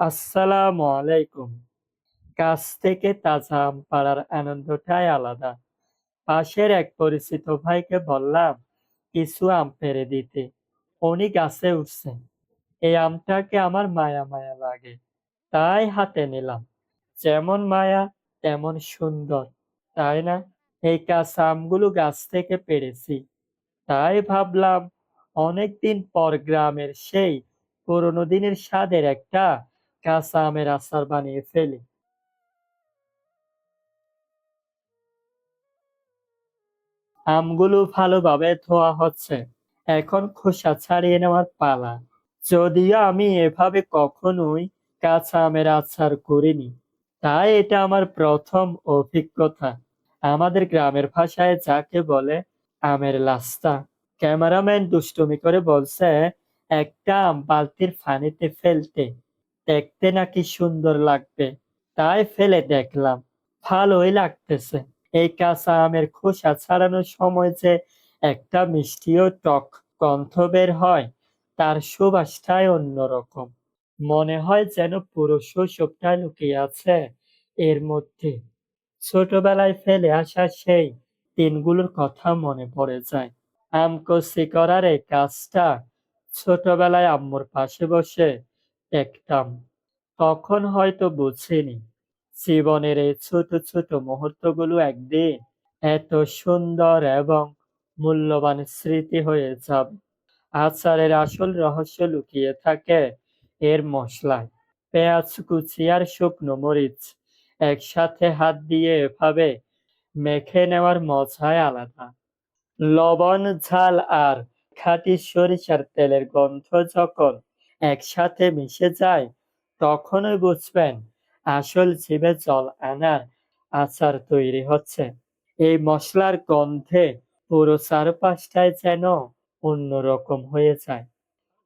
আসসালামু আলাইকুম। কাছ থেকে তাজা আম পাড়ার আনন্দটাই আলাদা। পাশের এক পরিচিত ভাইকে বললাম কিছু আম পেড়ে দিতে। উনি গাছে উঠছেন। এই আমটাকে আমার মায়া মায়া লাগে, তাই হাতে নিলাম। যেমন মায়া তেমন সুন্দর, তাই না? এই কাঁচা আমগুলো গাছ থেকে পেড়েছি, তাই ভাবলাম অনেকদিন পর গ্রামের সেই পুরোনো দিনের স্বাদের একটা কাঁচা আমের আচার বানিয়ে ফেলি। আমগুলো ভালোভাবে ধোয়া হচ্ছে, এখন খোসা ছাড়িয়ে নেওয়ার পালা। যদিও আমি এভাবে কখনোই কাঁচা আমের আচার করিনি, তাই এটা আমার প্রথম অভিজ্ঞতা। আমাদের গ্রামের ভাষায় যাকে বলে আমের লাস্তা। ক্যামেরাম্যান দুষ্টুমি করে বলছে একটা আম বালতির পানিতে ফেলতে দেখতে নাকি সুন্দর লাগবে, তাই ফেলে দেখলাম। ভালোই লাগতেছে। এই কাঁচা আমের খোসা ছাড়ানোর সময় যে একটা মিষ্টি ও টক গন্ধ বের হয়, তার সুবাসটাই অন্যরকম। মনে হয় যেন পুরো শৈশবটা লুকিয়ে আছে এর মধ্যে। ছোটবেলায় ফেলে আসা সেই দিনগুলোর কথা মনে পড়ে যায়। আম কষি করার এই কাজটা ছোটবেলায় আম্মুর পাশে বসে দেখতাম। তখন হয়তো বুঝিনি জীবনের এই ছোট ছোট মুহূর্তগুলো একদিন এত সুন্দর এবং মূল্যবান স্মৃতি হয়ে যাবে। আচারের আসল রহস্য লুকিয়ে থাকে এর মশলায়। পেঁয়াজ কুচি আর শুকনো মরিচ একসাথে হাত দিয়ে এভাবে মেখে নেওয়ার মজাই আলাদা। লবণ, ঝাল আর খাঁটি সরিষার তেলের গন্ধ যখন একসাথে মিশে যায়, তখনই বুঝবেন আসল জিভে জল আনার আচার তৈরি হচ্ছে। এই মসলার গন্ধে পুরো চারপাশটাই যেন অন্যরকম হয়ে যায়।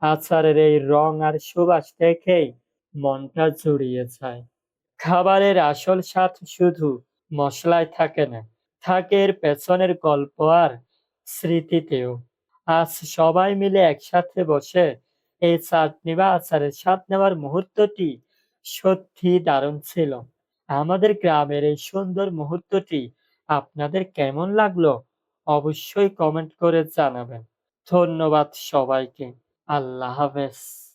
আচারের এই রং আর সুবাস দেখেই মনটা জুড়িয়ে যায়। খাবারের আসল স্বাদ শুধু মসলায় থাকে না, থাকে এর পেছনের গল্প আর স্মৃতিতেও। আজ সবাই মিলে একসাথে বসে এই চাটনি বা আচারের স্বাদ নেওয়ার মুহূর্তটি সত্যি দারুণ ছিল। আমাদের গ্রামের এই সুন্দর মুহূর্তটি আপনাদের কেমন লাগলো অবশ্যই কমেন্ট করে জানাবেন। ধন্যবাদ সবাইকে। আল্লাহ হাফেজ।